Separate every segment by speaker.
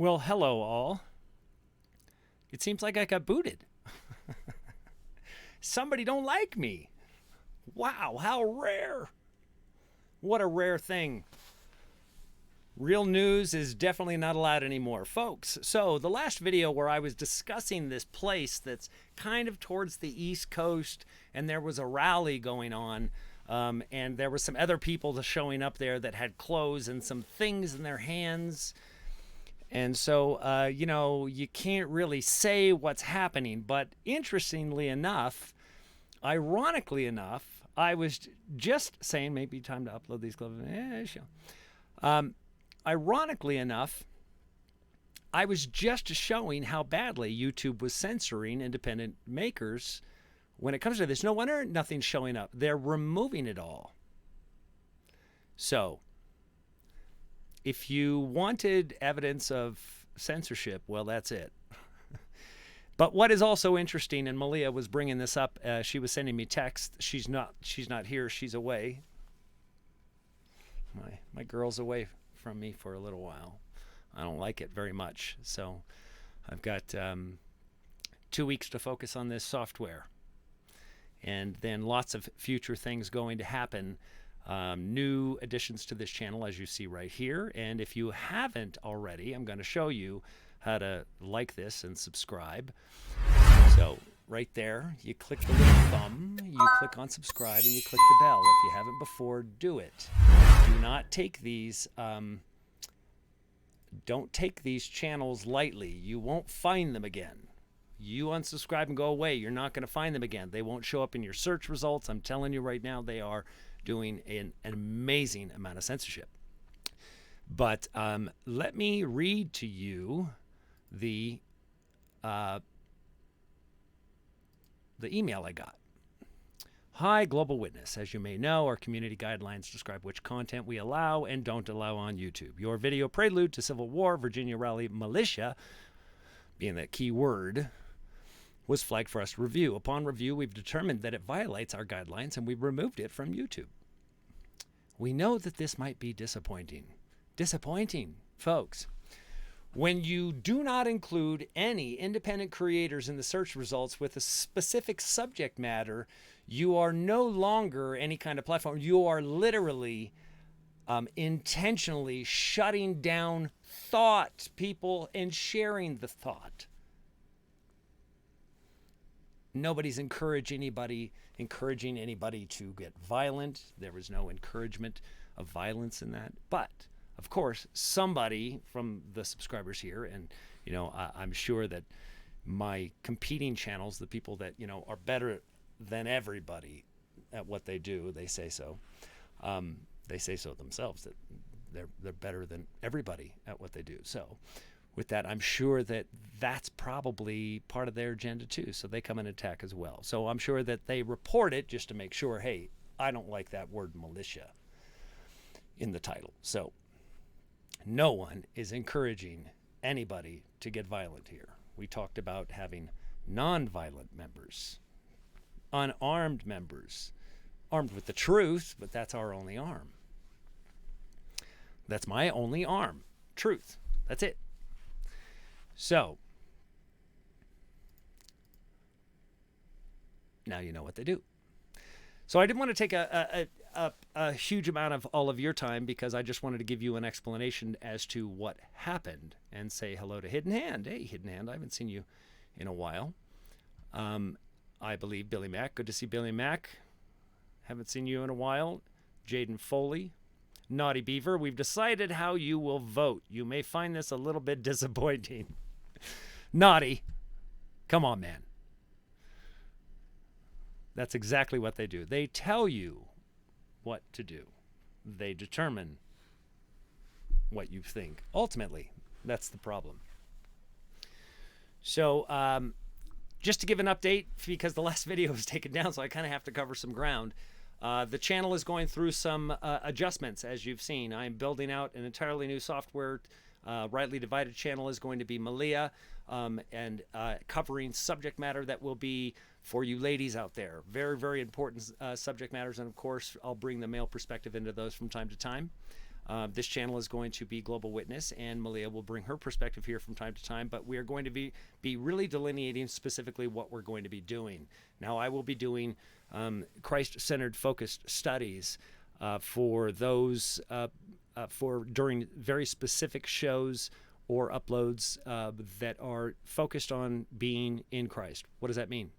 Speaker 1: Well, hello all. It seems like I got booted. Somebody don't like me. Wow, how rare. What a rare thing. Real news is definitely not allowed anymore, folks. So the last video where I was discussing this place that's kind of towards the East Coast, and there was a rally going on, and there were some other people showing up there that had clothes and some things in their hands. And so, you can't really say what's happening. But interestingly enough, ironically enough, I was just saying maybe time to upload these clips. Ironically enough, I was just showing how badly YouTube was censoring independent makers when it comes to this. No wonder nothing's showing up. They're removing it all. So, if you wanted evidence of censorship, well, that's it. But what is also interesting, and Malia was bringing this up, she was sending me text. She's not here. She's away. My girl's away from me for a little while. I don't like it very much. So I've got 2 weeks to focus on this software. And then lots of future things going to happen. New additions to this channel, as you see right here. And if you haven't already, I'm going to show you how to like this and subscribe. So right there, you click the little thumb, you click on subscribe, and you click the bell. If you haven't before, do it. Do not take these don't take these channels lightly. You won't find them again. You unsubscribe and go away. You're not going to find them again. They won't show up in your search results. I'm telling you right now, they are doing an amazing amount of censorship. But let me read to you the email I got. Hi, Global Witness. As you may know, our community guidelines describe which content we allow and don't allow on YouTube. Your video prelude to Civil War, Virginia Rally Militia, being that key word, was flagged for us to review. Upon review, we've determined that it violates our guidelines and we removed it from YouTube. We know that this might be disappointing. Disappointing, folks. When you do not include any independent creators in the search results with a specific subject matter, you are no longer any kind of platform. You are literally intentionally shutting down thought, people, and sharing the thought. Nobody's encouraging anybody to get violent. There was no encouragement of violence in that. But, of course, somebody from the subscribers here, and, I'm sure that my competing channels, the people that, are better than everybody at what they do, they say so. They say so themselves, that they're better than everybody at what they do. So with that, I'm sure that that's probably part of their agenda too. So they come and attack as well. So I'm sure that they report it just to make sure, hey, I don't like that word militia in the title. So no one is encouraging anybody to get violent here. We talked about having non-violent members, unarmed members, armed with the truth, but that's our only arm. That's my only arm. Truth. That's it. So, now you know what they do. So I didn't want to take a huge amount of all of your time because I just wanted to give you an explanation as to what happened and say hello to Hidden Hand. Hey, Hidden Hand, I haven't seen you in a while. I believe Billy Mack. Good to see Billy Mack. Haven't seen you in a while. Jaden Foley. Naughty Beaver. We've decided how you will vote. You may find this a little bit disappointing. Naughty. Come on, man. That's exactly what they do. They tell you what to do. They determine what you think. Ultimately, that's the problem. So, just to give an update, because the last video was taken down, so I kind of have to cover some ground. The channel is going through some adjustments, as you've seen. I'm building out an entirely new software. Rightly Divided channel is going to be Malia, and covering subject matter that will be for you ladies out there. Very, very important subject matters, and of course, I'll bring the male perspective into those from time to time. This channel is going to be Global Witness, and Malia will bring her perspective here from time to time, but we are going to be really delineating specifically what we're going to be doing. Now, I will be doing Christ-centered focused studies for those for during very specific shows or uploads that are focused on being in Christ. What does that mean?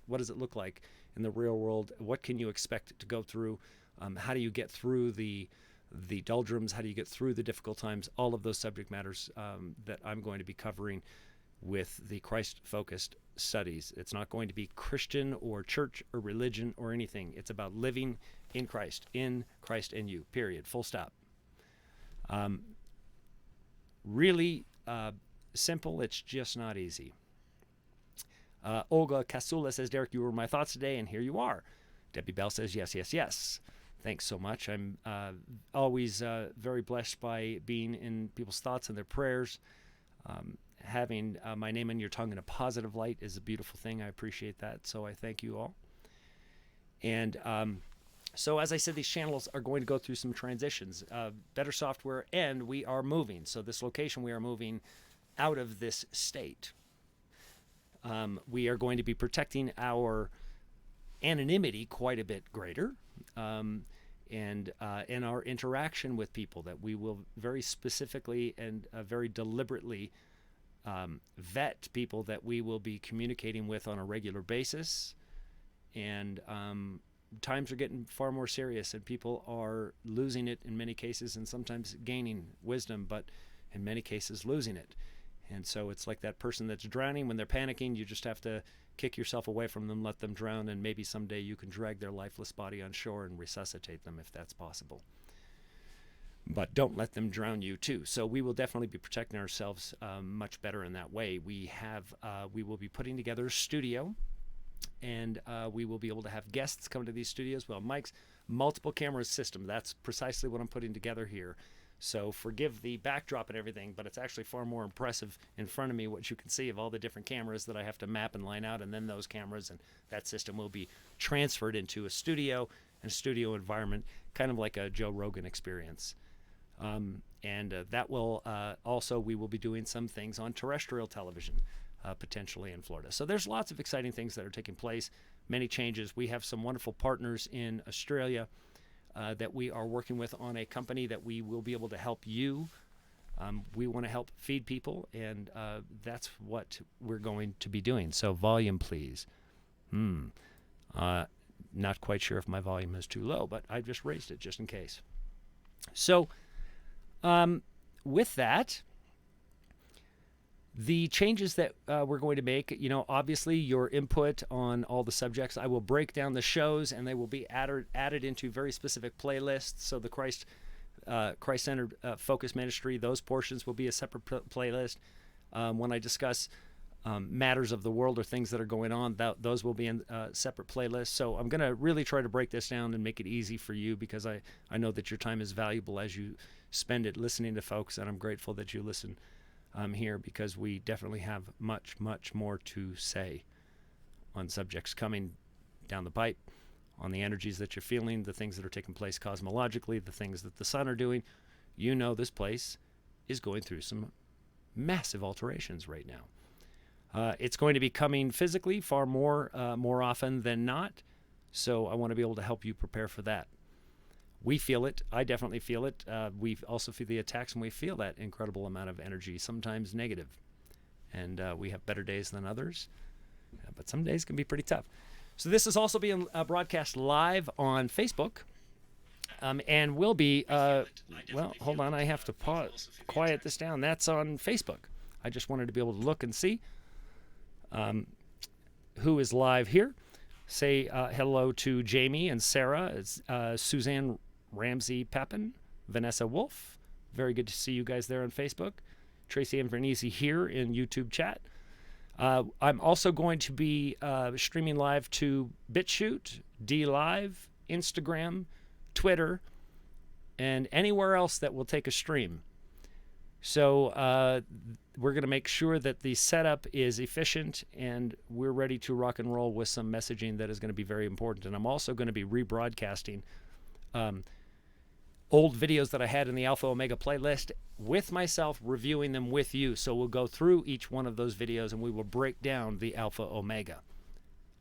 Speaker 1: What does it look like in the real world? What can you expect to go through? How do you get through the doldrums? How do you get through the difficult times? All of those subject matters that I'm going to be covering with the Christ-focused studies. It's not going to be Christian or church or religion or anything. It's about living in Christ in you, period, full stop. Really simple. It's just not easy. Olga Kasula says, Derek, you were my thoughts today, and here you are. Debbie Bell says, yes, yes, yes. Thanks so much. I'm always very blessed by being in people's thoughts and their prayers. Having my name on your tongue in a positive light is a beautiful thing. I appreciate that. So I thank you all. And so as I said, these channels are going to go through some transitions, better software, and we are moving. So this location, we are moving out of this state. We are going to be protecting our anonymity quite a bit greater, and in our interaction with people, that we will very specifically and very deliberately vet people that we will be communicating with on a regular basis. And times are getting far more serious, and people are losing it in many cases, and sometimes gaining wisdom, but in many cases losing it. And so it's like that person that's drowning. When they're panicking, you just have to kick yourself away from them, let them drown, and maybe someday you can drag their lifeless body on shore and resuscitate them if that's possible. But don't let them drown you too. So we will definitely be protecting ourselves much better in that way. We will be putting together a studio, and we will be able to have guests come to these studios. Well, Mike's multiple camera system, that's precisely what I'm putting together here. So forgive the backdrop and everything, but it's actually far more impressive in front of me what you can see of all the different cameras that I have to map and line out, and then those cameras and that system will be transferred into a studio and studio environment, kind of like a Joe Rogan experience. And that will also, we will be doing some things on terrestrial television, potentially in Florida. So there's lots of exciting things that are taking place, many changes. We have some wonderful partners in Australia that we are working with on a company that we will be able to help you. We want to help feed people, and that's what we're going to be doing. So volume, please. Not quite sure if my volume is too low, but I just raised it just in case. So with that, the changes that we're going to make, obviously your input on all the subjects, I will break down the shows, and they will be added into very specific playlists. So the Christ-centered focus ministry, those portions will be a separate playlist. When I discuss matters of the world or things that are going on, those will be in separate playlists. So I'm going to really try to break this down and make it easy for you, because I know that your time is valuable as you spend it listening to folks, and I'm grateful that you listen here, because we definitely have much, much more to say on subjects coming down the pipe, on the energies that you're feeling, the things that are taking place cosmologically, the things that the sun are doing. This place is going through some massive alterations right now. It's going to be coming physically far more often than not, so I want to be able to help you prepare for that. We feel it. I definitely feel it. We also feel the attacks, and we feel that incredible amount of energy, sometimes negative. And we have better days than others, but some days can be pretty tough. So this is also being broadcast live on Facebook, and will be, well, hold on, I have to quiet this down. That's on Facebook. I just wanted to be able to look and see who is live here. Say hello to Jamie and Sarah, Suzanne Ramsey Pepin, Vanessa Wolf. Very good to see you guys there on Facebook. Tracy and Vernese here in YouTube chat. I'm also going to be streaming live to BitChute, DLive, Instagram, Twitter, and anywhere else that will take a stream. So we're going to make sure that the setup is efficient, and we're ready to rock and roll with some messaging that is going to be very important. And I'm also going to be rebroadcasting old videos that I had in the Alpha Omega playlist with myself, reviewing them with you. So we'll go through each one of those videos and we will break down the Alpha Omega.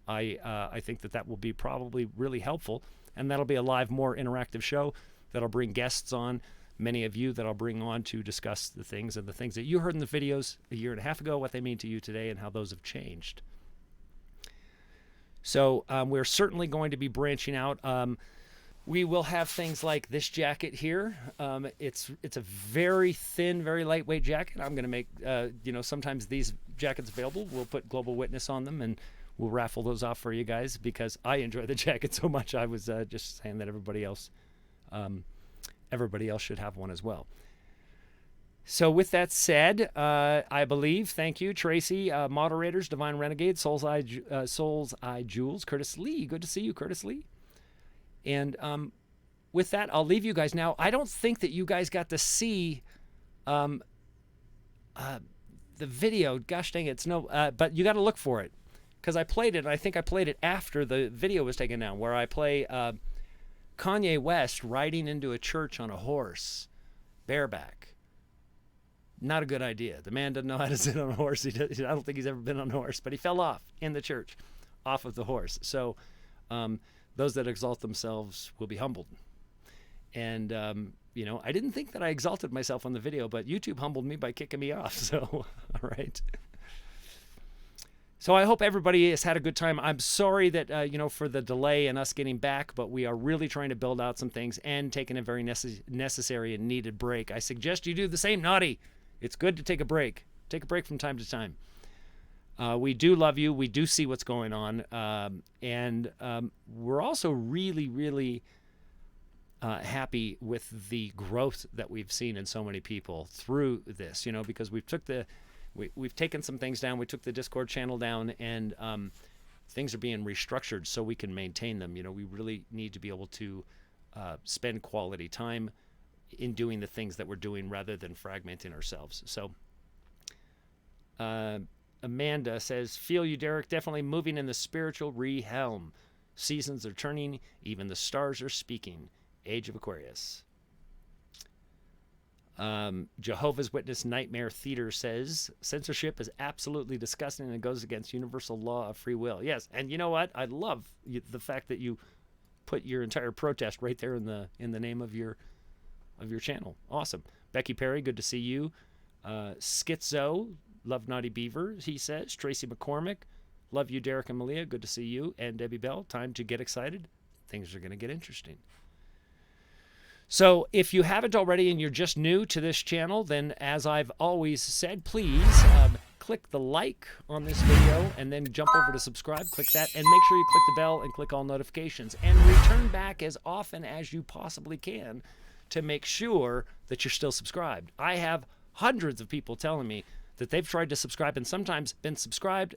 Speaker 1: I think that will be probably really helpful, and that'll be a live, more interactive show that'll bring guests on, many of you that I'll bring on to discuss the things that you heard in the videos a year and a half ago, what they mean to you today, and how those have changed. So we're certainly going to be branching out. We will have things like this jacket here. It's a very thin, very lightweight jacket. I'm going to make, sometimes these jackets available. We'll put Global Witness on them, and we'll raffle those off for you guys because I enjoy the jacket so much. I was just saying that everybody else should have one as well. So with that said, I believe, thank you, Tracy, moderators, Divine Renegade, Soul's Eye Jules, Curtis Lee. Good to see you, Curtis Lee. And with that, I'll leave you guys. Now, I don't think that you guys got to see the video. Gosh dang it. But you got to look for it because I played it. And I think I played it after the video was taken down, where I play Kanye West riding into a church on a horse, bareback. Not a good idea. The man doesn't know how to sit on a horse. I don't think he's ever been on a horse, but he fell off in the church, off of the horse. So those that exalt themselves will be humbled. And, I didn't think that I exalted myself on the video, but YouTube humbled me by kicking me off. So, all right. So I hope everybody has had a good time. I'm sorry that, for the delay in us getting back, but we are really trying to build out some things and taking a very necessary and needed break. I suggest you do the same, Naughty. It's good to take a break. Take a break from time to time. We do love you. We do see what's going on. And we're also really, really happy with the growth that we've seen in so many people through this, because we've taken some things down. We took the Discord channel down, and things are being restructured so we can maintain them. We really need to be able to spend quality time in doing the things that we're doing rather than fragmenting ourselves. So Amanda says, feel you, Derek. Definitely moving in the spiritual realm. Seasons are turning. Even the stars are speaking. Age of Aquarius. Jehovah's Witness Nightmare Theater says, censorship is absolutely disgusting and it goes against universal law of free will. Yes, and you know what? I love the fact that you put your entire protest right there in the name of your channel. Awesome. Becky Perry, good to see you. Schizo, love Naughty Beaver, he says. Tracy McCormick, love you, Derek and Malia, good to see you. And Debbie Bell, time to get excited. Things are going to get interesting. So if you haven't already and you're just new to this channel, then as I've always said, please click the like on this video and then jump over to subscribe. Click that and make sure you click the bell and click all notifications and return back as often as you possibly can to make sure that you're still subscribed. I have hundreds of people telling me that they've tried to subscribe and sometimes been subscribe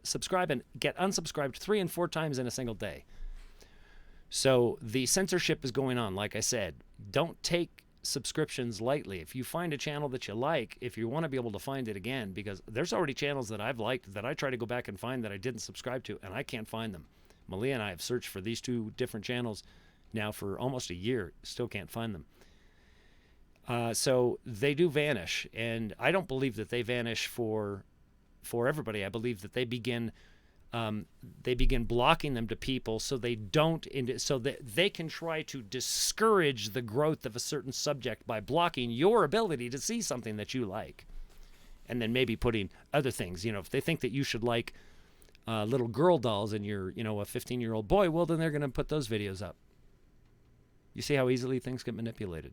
Speaker 1: and get unsubscribed 3 and 4 times in a single day. So the censorship is going on. Like I said, don't take subscriptions lightly. If you find a channel that you like, if you want to be able to find it again, because there's already channels that I've liked that I try to go back and find that I didn't subscribe to, and I can't find them. Malia and I have searched for these 2 different channels now for almost a year, still can't find them. So they do vanish, and I don't believe that they vanish for everybody. I believe that they begin blocking them to people so they don't, so that they can try to discourage the growth of a certain subject by blocking your ability to see something that you like, and then maybe putting other things. If they think that you should like little girl dolls and you're, a 15-year-old boy, well, then they're going to put those videos up. You see how easily things get manipulated.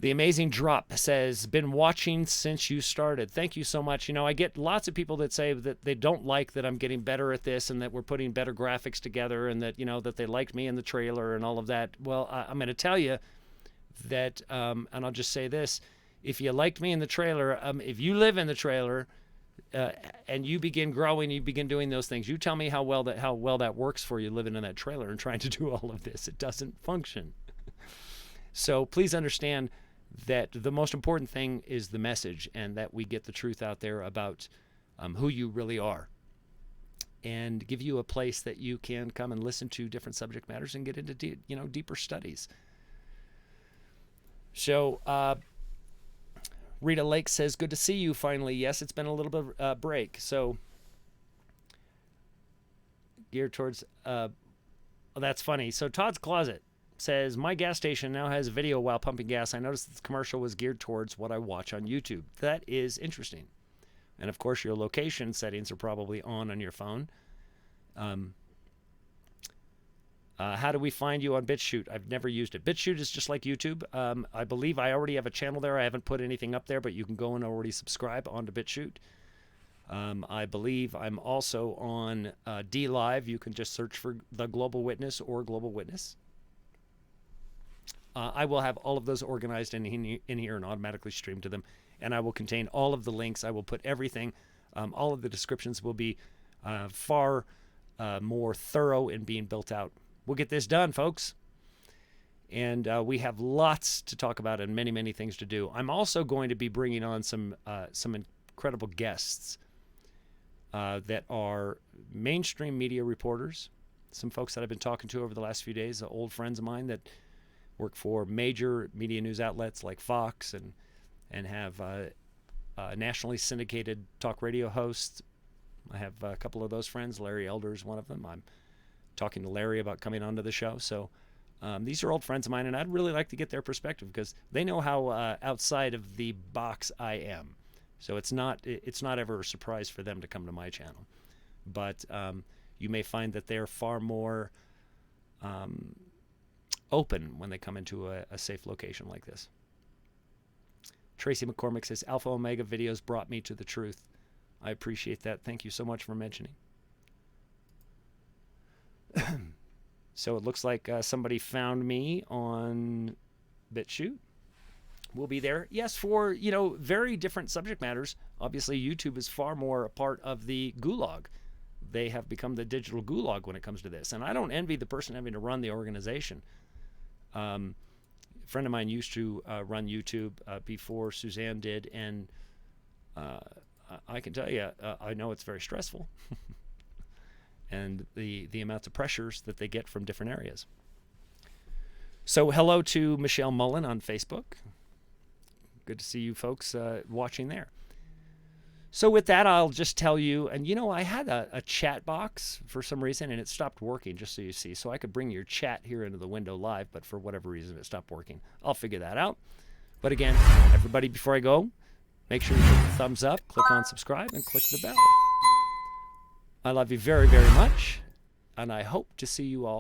Speaker 1: The Amazing Drop says, been watching since you started. Thank you so much. I get lots of people that say that they don't like that I'm getting better at this and that we're putting better graphics together and that, that they liked me in the trailer and all of that. Well, I'm going to tell you that, and I'll just say this, if you liked me in the trailer, if you live in the trailer and you begin growing, you begin doing those things, you tell me how well that works for you living in that trailer and trying to do all of this. It doesn't function. So please understand that the most important thing is the message and that we get the truth out there about who you really are and give you a place that you can come and listen to different subject matters and get into deeper studies. So, Rita Lake says, good to see you finally. Yes, it's been a little bit of break. So, geared towards, well, that's funny. So, Todd's Closet says, my gas station now has video while pumping gas. I noticed this commercial was geared towards what I watch on YouTube. That is interesting. And, of course, your location settings are probably on your phone. How do we find you on BitChute? I've never used it. BitChute is just like YouTube. I believe I already have a channel there. I haven't put anything up there, but you can go and already subscribe onto BitChute. I believe I'm also on DLive. You can just search for The Global Witness or Global Witness. I will have all of those organized in here and automatically stream to them. And I will contain all of the links. I will put everything. All of the descriptions will be far more thorough in being built out. We'll get this done, folks. And we have lots to talk about and many, many things to do. I'm also going to be bringing on some incredible guests that are mainstream media reporters, some folks that I've been talking to over the last few days, old friends of mine that work for major media news outlets like Fox and have nationally syndicated talk radio hosts. I have a couple of those friends. Larry Elder is one of them. I'm talking to Larry about coming onto the show. So these are old friends of mine, and I'd really like to get their perspective because they know how outside of the box I am. So it's not ever a surprise for them to come to my channel. But you may find that they're far more open when they come into a safe location like this. Tracy McCormick says, Alpha Omega videos brought me to the truth. I appreciate that. Thank you so much for mentioning. So it looks like somebody found me on BitChute. We'll be there. Yes, for, very different subject matters. Obviously, YouTube is far more a part of the Gulag. They have become the digital Gulag when it comes to this. And I don't envy the person having to run the organization. A friend of mine used to run YouTube before Suzanne did, and I can tell you, I know it's very stressful. And the amounts of pressures that they get from different areas. So hello to Michelle Mullen on Facebook. Good to see you folks watching there. So with that, I'll just tell you, and I had a chat box for some reason, and it stopped working, just so you see. So I could bring your chat here into the window live, but for whatever reason, it stopped working. I'll figure that out. But again, everybody, before I go, make sure you hit the thumbs up, click on subscribe, and click the bell. I love you very, very much, and I hope to see you all